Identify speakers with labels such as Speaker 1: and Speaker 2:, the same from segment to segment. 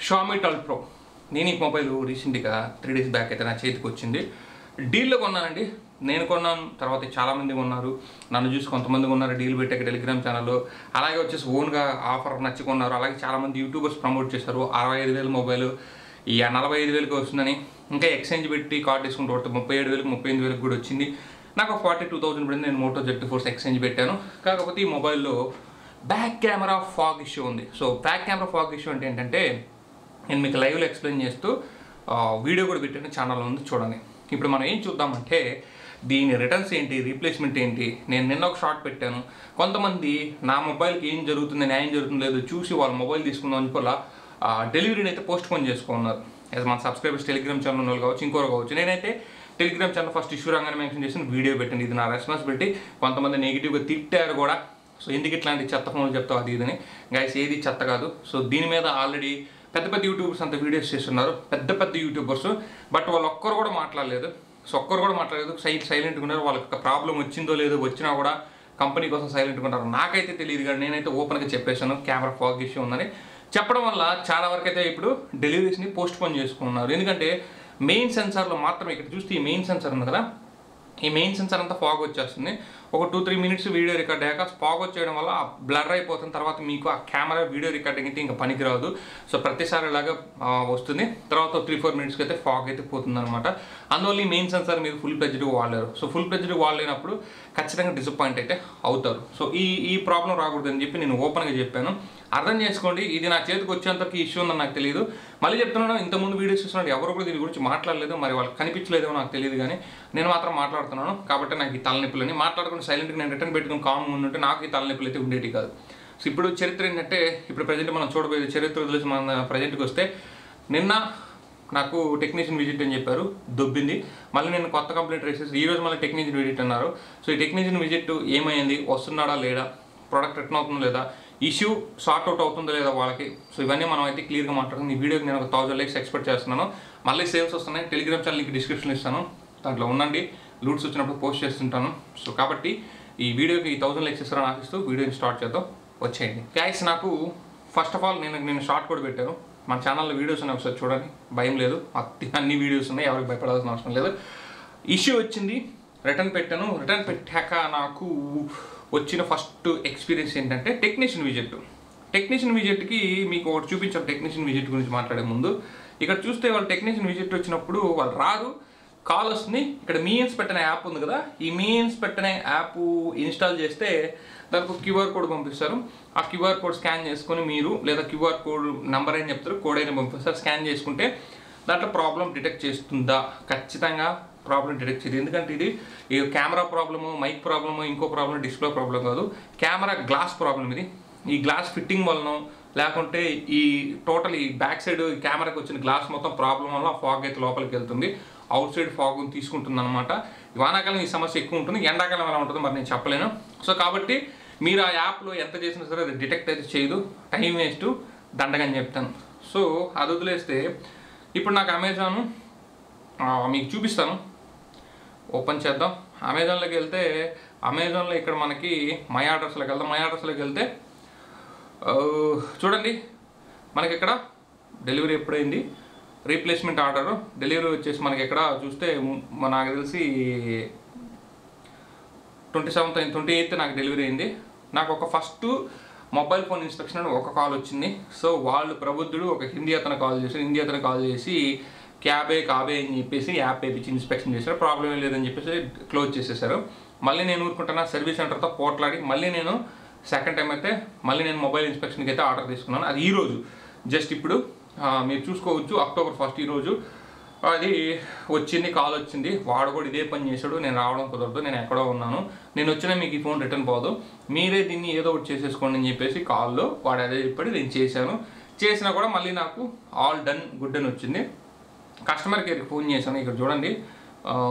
Speaker 1: Xiaomi 12 Pro. నేను ఈ mobile రీసెంట్గా 3 days బ్యాక్ అయితే నా చేతికి వచ్చింది. డీల్లో కొన్నానండి. నేను కొన్నాను, తర్వాత చాలామంది కొన్నారు, నన్ను చూసి కొంతమంది కొన్నారు డీల్ పెట్టాక టెలిగ్రామ్ ఛానల్లో. అలాగే వచ్చేసి ఓన్గా ఆఫర్ నచ్చి కొన్నారు. అలాగే చాలామంది యూట్యూబర్స్ ప్రమోట్ చేశారు 65,000 మొబైల్ ఈ 45,000కి వస్తుందని. ఇంకా ఎక్స్చేంజ్ పెట్టి కార్డ్ డిస్కౌంట్ కొడితే 37,000 38,000 కూడా వచ్చింది. నాకు 42,000 పడింది. నేను మోటో Z4 ఎక్స్చేంజ్ పెట్టాను. కాకపోతే ఈ మొబైల్లో బ్యాక్ కెమెరా ఫాగ్ ఇష్యూ ఉంది. So back camera fog issue అంటే ఏంటంటే, నేను మీకు లైవ్లో ఎక్స్ప్లెయిన్ చేస్తూ వీడియో కూడా పెట్టిన ఛానల్లో ఉంది, చూడండి. ఇప్పుడు మనం ఏం చూద్దామంటే, దీని రిటర్న్స్ ఏంటి, రీప్లేస్మెంట్ ఏంటి. నేను నిన్న ఒక షార్ట్ పెట్టాను. కొంతమంది నా మొబైల్కి ఏం జరుగుతుంది, న్యాయం జరుగుతుంది లేదు చూసి వాళ్ళ మొబైల్ తీసుకుందాం అనుకోలా డెలివరీని అయితే పోస్ట్ పోన్ చేసుకున్నారు. యాజ్ మన సబ్స్క్రైబర్స్ టెలిగ్రామ్ ఛానల్ వాళ్ళు కావచ్చు, ఇంకోరు కావచ్చు. నేనైతే టెలిగ్రామ్ ఛానల్ ఫస్ట్ ఇష్యూ రాగానే మెన్షన్ చేసిన వీడియో పెట్టండి, ఇది నా రెస్పాన్సిబిలిటీ. కొంతమంది నెగిటివ్గా తిట్టారు కూడా. సో ఎందుకు ఇట్లాంటి చెత్త ఫోన్లు చెప్తావు అది ఇదని. గైస్ ఏది చెత్త కాదు. సో దీని మీద ఆల్రెడీ పెద్ద పెద్ద యూట్యూబర్స్ అంతా వీడియోస్ చేస్తున్నారు, పెద్ద పెద్ద యూట్యూబర్స్. బట్ వాళ్ళు ఒక్కరు కూడా మాట్లాడలేదు. సో ఒక్కరు కూడా మాట్లాడలేదు, సైలెంట్గా ఉన్నారు. వాళ్ళకి ఒక ప్రాబ్లం వచ్చిందో లేదో, వచ్చినా కూడా కంపెనీ కోసం సైలెంట్గా ఉంటారు. నాకైతే తెలియదు కానీ నేనైతే ఓపెన్గా చెప్పేశాను కెమెరా ఫాగ్ ఇష్యూ ఉందని. చెప్పడం వల్ల చాలా వరకు అయితే ఇప్పుడు డెలివరీస్ని పోస్ట్ పోన్ చేసుకున్నారు. ఎందుకంటే మెయిన్ సెన్సార్లో మాత్రం ఇక్కడ చూస్తే ఈ మెయిన్ సెన్సార్ ఉంది కదా, ఈ మెయిన్ సెన్సార్ అంతా ఫాగ్ వచ్చేస్తుంది. ఒక 2-3 minutes వీడియో రికార్డ్ అయ్యాక ఫాగ్ వచ్చేయడం వల్ల బ్లర్ అయిపోతుంది. తర్వాత మీకు ఆ కెమెరా వీడియో రికార్డింగ్ అయితే ఇంకా పనికిరాదు. సో ప్రతిసారి ఇలాగా వస్తుంది. తర్వాత 3-4 minutesకి అయితే ఫాగ్ అయితే పోతుంది అనమాట. అందువల్ల ఈ మెయిన్ సెన్సార్ మీరు ఫుల్ ప్లెడ్జ్డ్గా వాడలేరు. సో ఫుల్ ప్లెడ్జ్డ్గా వాడలేనప్పుడు ఖచ్చితంగా డిసప్పాయింట్ అయితే అవుతారు. సో ఈ ప్రాబ్లం రాకూడదని చెప్పి నేను ఓపెన్గా చెప్పాను. అర్థం చేసుకోండి, ఇది నా చేతికి వచ్చేంతవరకు ఇష్యూ ఉందని నాకు తెలియదు. మళ్ళీ చెప్తున్నాను, ఇంతకుముందు వీడియోస్ చూస్తున్నాడు ఎవరు కూడా దీని గురించి మాట్లాడలేదు. మరి వాళ్ళకి కనిపించలేదేమో నాకు తెలియదు, కానీ నేను మాత్రం మాట్లాడుతున్నాను. కాబట్టి నాకు ఈ తలనొప్పులని మాట్లాడుకుని సైలెంట్గా నేను రిటర్న్ పెట్టుకుని కామ్గా ఉంటే నాకు ఈ తలనొప్పులు అయితే ఉండేవి కాదు. సో ఇప్పుడు చరిత్ర ఏంటంటే, ఇప్పుడు ప్రజెంట్ మనం చూడబోయేది చరిత్ర వదిలేసి మన ప్రజెంట్కి వస్తే, నిన్న నాకు టెక్నీషియన్ విజిట్ అని చెప్పారు, దొబ్బింది. మళ్ళీ నేను కొత్త కంప్లైంట్ రేస్ చేసి ఈరోజు మళ్ళీ టెక్నీషియన్ విజిట్ అన్నారు. సో ఈ టెక్నీషియన్ విజిట్ ఏమైంది, వస్తున్నాడా లేదా, ప్రోడక్ట్ రిటర్న్ అవుతుందా లేదా, ఇష్యూ సార్ట్ అవుట్ అవుతుందా లేదా వాళ్ళకి. సో ఇవన్నీ మనం అయితే క్లియర్గా మాట్లాడుతుంది. ఈ వీడియోకి నేను ఒక 1000 likes ఎక్స్పెక్ట్ చేస్తున్నాను. మళ్ళీ సేల్స్ వస్తున్నాయి. టెలిగ్రామ్ ఛానల్ లింక్ డిస్క్రిప్షన్ ఇస్తాను, దాంట్లో ఉండండి. లూట్స్ వచ్చినప్పుడు పోస్ట్ చేస్తుంటాను. సో కాబట్టి ఈ వీడియోకి 1000 likes ఇస్తారని ఆశిస్తూ వీడియోని స్టార్ట్ చేద్దాం, వచ్చేయండి. గైస్ నాకు ఫస్ట్ ఆఫ్ ఆల్ నేను షార్ట్ కూడా పెట్టాను. మన ఛానల్లో వీడియోస్ ఉన్నాయి, ఒకసారి చూడండి, భయం లేదు. అన్ని వీడియోస్ ఉన్నాయి, ఎవరికి భయపడాల్సిన అవసరం లేదు. ఇష్యూ వచ్చింది, రిటర్న్ పెట్టాను. రిటర్న్ పెట్టాక నాకు వచ్చిన ఫస్ట్ ఎక్స్పీరియన్స్ ఏంటంటే టెక్నీషియన్ విజిట్కి మీకు ఒకటి చూపించాను. టెక్నీషియన్ విజిట్ గురించి మాట్లాడే ముందు ఇక్కడ చూస్తే వాళ్ళు టెక్నీషియన్ విజిట్ వచ్చినప్పుడు వాళ్ళు రారు, కాల్ వస్తుంది. ఇక్కడ మీన్స్ పెట్టిన యాప్ ఉంది కదా, ఈ మీన్స్ పెట్టిన యాప్ ఇన్స్టాల్ చేస్తే దానికి QR కోడ్ పంపిస్తారు. ఆ QR కోడ్ స్కాన్ చేసుకొని మీరు, లేదా QR కోడ్ నెంబర్ అని చెప్తారు, కోడ్ అయినా పంపిస్తారు. స్కాన్ చేసుకుంటే దాంట్లో ప్రాబ్లం డిటెక్ట్ చేస్తుందా, ఖచ్చితంగా ప్రాబ్లం డిటెక్ట్ చేయదు. ఎందుకంటే ఇది ఈ కెమెరా ప్రాబ్లము, మైక్ ప్రాబ్లము, ఇంకో ప్రాబ్లం, డిస్ప్లే ప్రాబ్లం కాదు, కెమెరా గ్లాస్ ప్రాబ్లం ఇది. ఈ గ్లాస్ ఫిట్టింగ్ వలన, లేకుంటే ఈ టోటల్ ఈ బ్యాక్ సైడ్ ఈ కెమెరాకి వచ్చిన గ్లాస్ మొత్తం ప్రాబ్లం వల్ల ఫాగ్ అయితే లోపలికి వెళ్తుంది, అవుట్ సైడ్ ఫాగ్ తీసుకుంటుంది అనమాట. వానాకాలం ఈ సమస్య ఎక్కువ ఉంటుంది, ఎండాకాలం ఎలా ఉంటుందో మరి నేను చెప్పలేను. సో కాబట్టి మీరు ఆ యాప్లో ఎంత చేసినా సరే అది డిటెక్ట్ అయితే చేయదు, టైం వేస్ట్, దండగని చెప్తాను. సో అది వదిలేస్తే ఇప్పుడు నాకు అమెజాన్ మీకు చూపిస్తాను, ఓపెన్ చేద్దాం. అమెజాన్లోకి వెళ్తే, అమెజాన్లో ఇక్కడ మనకి మై ఆర్డర్స్లోకి వెళ్దాం. మై ఆర్డర్స్లోకి వెళ్తే చూడండి, మనకి ఇక్కడ డెలివరీ ఎప్పుడైంది, రీప్లేస్మెంట్ ఆర్డర్ డెలివరీ వచ్చేసి మనకి ఇక్కడ చూస్తే నాకు తెలిసి 28th నాకు డెలివరీ అయింది. నాకు ఒక ఫస్ట్ మొబైల్ ఫోన్ ఇన్స్పెక్షన్ అని ఒక కాల్ వచ్చింది. సో వాళ్ళు ప్రబుద్ధుడు ఒక హిందీ అతను కాల్ చేసి క్యాబే అని చెప్పేసి యాప్ వేయించి ఇన్స్పెక్షన్ చేశారు. ప్రాబ్లం ఏం లేదని చెప్పేసి క్లోజ్ చేసేసారు. మళ్ళీ నేను ఊరుకుంటున్నా సర్వీస్ సెంటర్తో పోట్లాడి మళ్ళీ నేను సెకండ్ టైం అయితే మళ్ళీ నేను మొబైల్ ఇన్స్పెక్షన్కి అయితే ఆర్డర్ తీసుకున్నాను. అది ఈరోజు జస్ట్ ఇప్పుడు మీరు చూసుకోవచ్చు, October 1st ఈరోజు అది వచ్చింది, కాల్ వచ్చింది. వాడు కూడా ఇదే పని చేశాడు, నేను రావడం కుదరదు, నేను ఎక్కడో ఉన్నాను, నేను వచ్చినా మీకు ఈ ఫోన్ రిటర్న్ పోదు, మీరే దీన్ని ఏదో ఒకటి చేసేసుకోండి అని చెప్పేసి కాల్లో వాడు అదే చెప్పాడు. నేను చేసినా కూడా మళ్ళీ నాకు ఆల్ డన్ గుడ్ అని వచ్చింది. కస్టమర్ కేర్కి ఫోన్ చేశాను. ఇక్కడ చూడండి,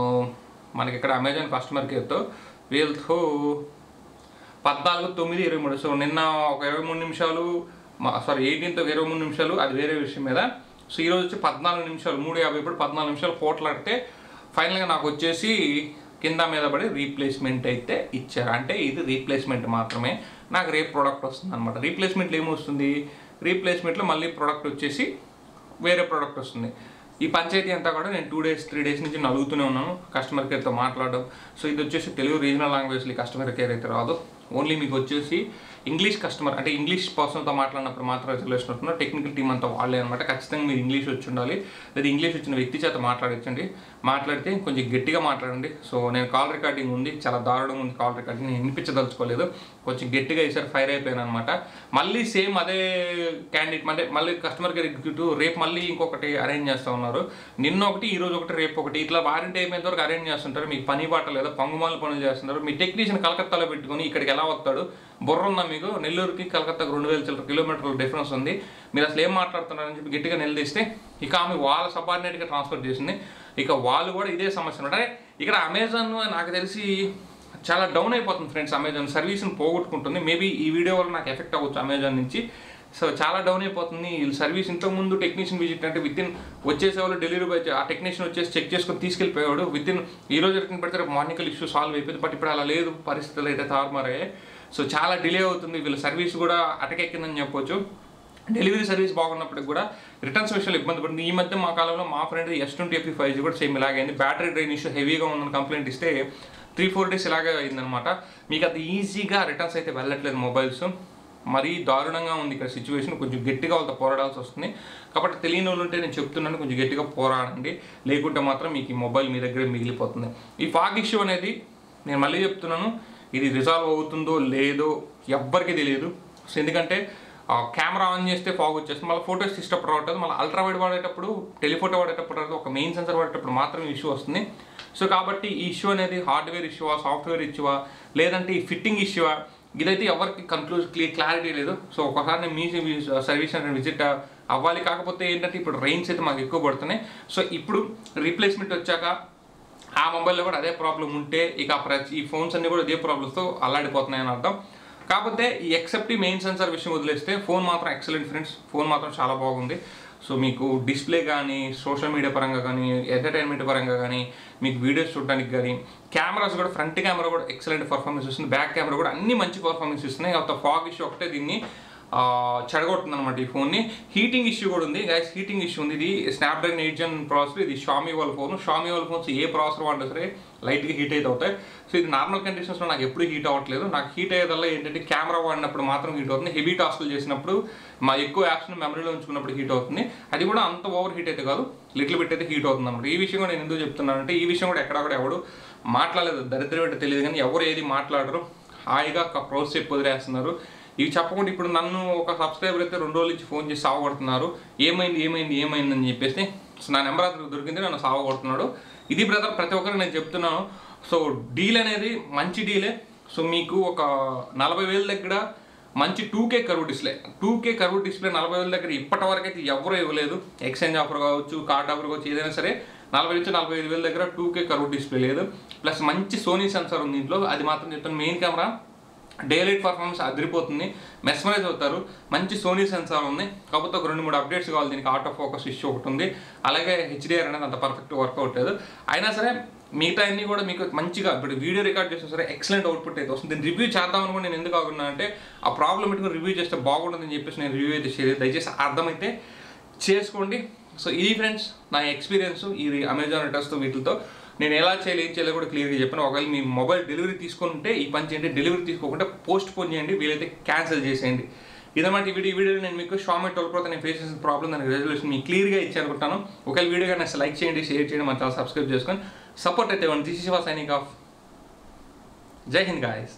Speaker 1: మనకి ఇక్కడ అమెజాన్ కస్టమర్ కేర్తో వీళ్ళతో 14:09:23. సో నిన్న ఒక 23 నిమిషాలు, 18th 23 నిమిషాలు, అది వేరే విషయం మీద. సో ఈరోజు వచ్చి 14 నిమిషాలు, 3:50 ఇప్పుడు 14 నిమిషాలు పోట్లాడితే ఫైనల్గా నాకు వచ్చేసి కింద మీద పడి రీప్లేస్మెంట్ అయితే ఇచ్చారు. అంటే ఇది రీప్లేస్మెంట్ మాత్రమే, నాకు రేపు ప్రోడక్ట్ వస్తుంది అనమాట. రీప్లేస్మెంట్లో ఏమొస్తుంది, రీప్లేస్మెంట్లో మళ్ళీ ప్రోడక్ట్ వచ్చేసి వేరే ప్రోడక్ట్ వస్తుంది. ఈ పంచాయతీ అంతా కూడా నేను 2 days 3 days నుంచి నలుగుతూనే ఉన్నాను కస్టమర్ కేర్తో మాట్లాడడం. సో ఇది వచ్చేసి తెలుగు రీజనల్ లాంగ్వేజ్లో కస్టమర్ కేర్ అయితే రాదు. ఓన్లీ మీకు వచ్చేసి ఇంగ్లీష్ కస్టమర్ అంటే ఇంగ్లీష్ పర్సన్తో మాట్లాడినప్పుడు మాత్రం రిజల్యూషన్ ఉంటున్నారు. టెక్నికల్ టీమ్ అంతా వాళ్ళే అనమాట. ఖచ్చితంగా మీరు ఇంగ్లీష్ వచ్చి ఉండాలి, లేదా ఇంగ్లీష్ వచ్చిన వ్యక్తి చేత మాట్లాడించండి. మాట్లాడితే కొంచెం గట్టిగా మాట్లాడండి. సో నేను కాల్ రికార్డింగ్ ఉంది, చాలా దారుణంగా ఉంది కాల్ రికార్డింగ్, నేను వినిపించదలుచుకోలేదు. కొంచెం గట్టిగా ఈసారి ఫైర్ అయిపోయాను అనమాట. మళ్ళీ సేమ్ అదే క్యాండిడేట్ అంటే మళ్ళీ కస్టమర్ కేర్ ఎగ్జిక్యూటివ్ రేపు మళ్ళీ ఇంకొకటి అరేంజ్ చేస్తూ ఉన్నారు. నిన్న ఒకటి, ఈరోజు ఒకటి, రేపు ఒకటి, ఇట్లా వారంటీ అయిపోయేంత వరకు అరేంజ్ చేస్తుంటారు. మీకు పని బాట లేదా పంగుమాల పనులు చేస్తున్నారు. మీ టెక్నీషియన్ కలకత్తాలో పెట్టుకొని ఇక్కడికి ఎలా వస్తాడు? బుర్ర ఉందా మీకు? నెల్లూరుకి కలకత్తాకు 2000 కిలోమీటర్ల డిఫరెన్స్ ఉంది. మీరు అసలు ఏం మాట్లాడుతున్నారని చెప్పి గట్టిగా నిలదీస్తే ఇక ఆమె వాళ్ళ సబార్డినేట్గా ట్రాన్స్ఫర్ చేసింది. ఇక వాళ్ళు కూడా ఇదే సమస్య అంటే ఇక్కడ అమెజాన్ నాకు తెలిసి చాలా డౌన్ అయిపోతుంది ఫ్రెండ్స్. అమెజాన్ సర్వీస్ని పోగొట్టుకుంటుంది. మేబీ ఈ వీడియో వల్ల నాకు ఎఫెక్ట్ అవ్వచ్చు అమెజాన్ నుంచి. సో చాలా డౌన్ అయిపోతుంది వీళ్ళు సర్వీస్. ఇంతకుముందు టెక్నీషియన్ విజిట్ అంటే విత్ ఇన్ వచ్చేసేవాళ్ళు డెలివరీ బాయ్ ఆ టెక్నీషియన్ వచ్చేసి చెక్ చేసుకొని తీసుకెళ్ళిపోయాడు. విత్ ఇన్ ఈ రోజు రిటర్న్ పెడితే మార్నింగ్ ఇష్యూ సాల్వ్ అయిపోయింది. బట్ ఇప్పుడు అలా లేదు, పరిస్థితులు అయితే తారుమారయ్యాయి. సో చాలా డిలే అవుతుంది. వీళ్ళ సర్వీస్ కూడా అటకెక్కిందని చెప్పొచ్చు. డెలివరీ సర్వీస్ బాగున్నప్పటికి కూడా రిటర్న్స్ విషయాలు ఇబ్బంది పడుతుంది. ఈ మధ్య మా కాలంలో మా ఫ్రెండ్ S20 5G కూడా సేమ్ ఇలాగైంది. బ్యాటరీ డ్రైన్ ఇష్యూ హెవీగా ఉందని కంప్లైంట్ ఇస్తే 3-4 days ఇలాగే అయిందనమాట. మీకు అది ఈజీగా రిటర్న్స్ అయితే వెళ్ళట్లేదు మొబైల్స్. మరీ దారుణంగా ఉంది ఇక్కడ సిచ్యువేషన్. కొంచెం గట్టిగా వాళ్ళతో పోరాడాల్సి వస్తుంది. కాబట్టి తెలియని వాళ్ళు ఉంటే నేను చెప్తున్నాను, కొంచెం గట్టిగా పోరాడండి. లేకుంటే మాత్రం మీకు ఈ మొబైల్ మీ దగ్గర మిగిలిపోతుంది. ఈ ఫాగ్ ఇష్యూ అనేది నేను మళ్ళీ చెప్తున్నాను, ఇది రిజాల్వ్ అవుతుందో లేదో ఎవ్వరికీ తెలియదు. సో ఎందుకంటే కెమెరా ఆన్ చేస్తే ఫాగ్ వచ్చేస్తుంది, మళ్ళీ ఫోటోస్ తీసేటప్పుడు రావట్లేదు, మళ్ళీ అల్ట్రా వైడ్ వాడేటప్పుడు టెలిఫోటో వాడేటప్పుడు ఒక మెయిన్ సెన్సర్ వాడేటప్పుడు మాత్రం ఇష్యూ వస్తుంది. సో కాబట్టి ఈ ఇష్యూ అనేది హార్డ్వేర్ ఇష్యూవా, సాఫ్ట్వేర్ ఇష్యూవా, లేదంటే ఈ ఫిట్టింగ్ ఇష్యూవా, ఇదైతే ఎవరికి క్లారిటీ లేదు. సో ఒకసారి నేను మీ సర్వీస్ అనేది విజిట్ అవ్వాలి. కాకపోతే ఏంటంటే ఇప్పుడు రెయిన్స్ అయితే మాకు ఎక్కువ పడుతున్నాయి. సో ఇప్పుడు రీప్లేస్మెంట్ వచ్చాక ఆ మొబైల్లో కూడా అదే ప్రాబ్లం ఉంటే ఇక ఈ ఫోన్స్ అన్నీ కూడా ఇదే ప్రాబ్లమ్స్తో అల్లాడిపోతున్నాయని అర్థం. కాకపోతే ఈ ఎక్సెప్ట్ ఈ మెయిన్ సెన్సార్ విషయం వదిలేస్తే ఫోన్ మాత్రం ఎక్సలెంట్ ఫ్రెండ్స్. ఫోన్ మాత్రం చాలా బాగుంది. సో మీకు డిస్ప్లే కానీ, సోషల్ మీడియా పరంగా కానీ, ఎంటర్టైన్మెంట్ పరంగా కానీ, మీకు వీడియోస్ చూడడానికి కానీ, కెమెరాస్ కూడా ఫ్రంట్ కెమెరా కూడా ఎక్సలెంట్ పర్ఫార్మెన్స్ ఇస్తుంది, బ్యాక్ కెమెరా కూడా అన్ని మంచి పర్ఫార్మెన్స్ ఇస్తున్నాయి. కాకపోతే ఫాగ్ ఇష్యూ ఒకటే దీన్ని చెడగొడుతుంది అనమాట. ఈ ఫోన్ని హీటింగ్ ఇష్యూ కూడా ఉంది గైస్. హీటింగ్ ఇష్యూ ఉంది. ఇది స్నాప్డ్రాగన్ 8 Gen ప్రాసెసర్. ఇది షామీ వాళ్ళ ఫోన్. షామీ వాళ్ళ ఫోన్స్ ఏ ప్రాసెసర్ వాడినా సరే లైట్గా హీట్ అయితే అవుతాయి. సో ఇది నార్మల్ కండిషన్స్లో నాకు ఎప్పుడు హీట్ అవ్వట్లేదు. నాకు హీట్ అయ్యేదల్లా ఏంటంటే కెమెరా వాడినప్పుడు మాత్రం హీట్ అవుతుంది. హెవీ టాస్క్లు చేసినప్పుడు మా ఎక్కువ యాప్స్ని మెమరీలో ఉంచుకున్నప్పుడు హీట్ అవుతుంది. అది కూడా అంత ఓవర్ హీట్ అయితే కాదు, లిటిల్ బిట్ అయితే హీట్ అవుతుంది అనమాట. ఈ విషయం కూడా నేను ఎందుకు చెప్తున్నానంటే ఈ విషయం కూడా ఎక్కడ కూడా ఎవడు మాట్లాడలేదు. దరిద్రం ఏంటో తెలియదు కానీ ఎవరు ఏది మాట్లాడరు, హాయిగా ప్రోస్ చెప్పి వదిలేస్తున్నారు. ఇవి చెప్పకుండా ఇప్పుడు నన్ను ఒక సబ్స్క్రైబర్ అయితే 2 రోజుల నుంచి ఫోన్ చేసి సావగొడుతున్నారు. ఏమైందని చెప్పేసి. సో నా నెంబర్ అతనికి దొరికింది, నన్ను సావగొడుతున్నాడు. ఇది బ్రదర్ ప్రతి ఒక్కరికి నేను చెప్తున్నాను. సో డీల్ అనేది మంచి డీలే. సో మీకు ఒక 40,000 దగ్గర మంచి 2K కర్వ్ డిస్ప్లే 40,000 దగ్గర ఇప్పటి వరకు అయితే ఎవరూ ఇవ్వలేదు. ఎక్స్చేంజ్ ఆఫర్ కావచ్చు, కార్డ్ ఆఫర్ కావచ్చు, ఏదైనా సరే 40 నుంచి 45,000 దగ్గర 2K కర్వ్ డిస్ప్లే లేదు. ప్లస్ మంచి సోనీ సెన్సార్ ఉంది దీంట్లో. అది మాత్రం చెప్తాను. Main camera day light performance అదిరిపోతుంది, మెస్మరైజ్ అవుతారు. మంచి సోనీ సెన్సార్ ఉంది. కాకపోతే ఒక 2-3 అప్డేట్స్ కావాలి. దీనికి ఆటో ఫోకస్ ఇష్యూ ఒకటి ఉంది. అలాగే HDR అనేది అంత పర్ఫెక్ట్ వర్క్ అవ్వట్లేదు. అయినా సరే మిగతా అన్నీ కూడా మీకు మంచిగా ఇప్పుడు వీడియో రికార్డ్ చేసినా సరే ఎక్సలెంట్ అవుట్పుట్ అయితే వస్తుంది. దీన్ని రివ్యూ చేద్దామని కూడా నేను ఎందుకు ఆగున్నా అంటే ఆ ప్రాబ్లం పెట్టుకుని రివ్యూ చేస్తే బాగుంటుందని చెప్పేసి నేను రివ్యూ అయితే చేయలేదు. దయచేసి అర్థమైతే చేసుకోండి. సో ఇది ఫ్రెండ్స్ నా ఎక్స్పీరియన్స్ ఈ అమెజాన్ రిటర్న్స్తో వీటితో. నేను ఎలా చేయాలి ఏం చేయాలో కూడా క్లియర్గా చెప్పాను. ఒకవేళ మీ మొబైల్ డెలివరీ తీసుకుంటే ఈ పని చేయండి, డెలివరీ తీసుకోకుండా పోస్ట్ పోన్ చేయండి, వీలైతే క్యాన్సిల్ చేసేయండి. ఇదన్నమాట ఈ వీడియో నేను మీకు Xiaomi 12 Pro నేను ఫేస్ చేసిన ప్రాబ్లం దానికి రెజల్యూషన్ మీకు క్లియర్గా ఇచ్చానుకుంటాను. ఒకవేళ వీడియో కానీ లైక్ చేయండి, షేర్ చేయండి, మన ఛానల్ సబ్స్క్రైబ్ చేసుకొని సపోర్ట్ అయితే ఇవ్వండి. This is Shiva signing off. జై హింద్ గాయ్స్.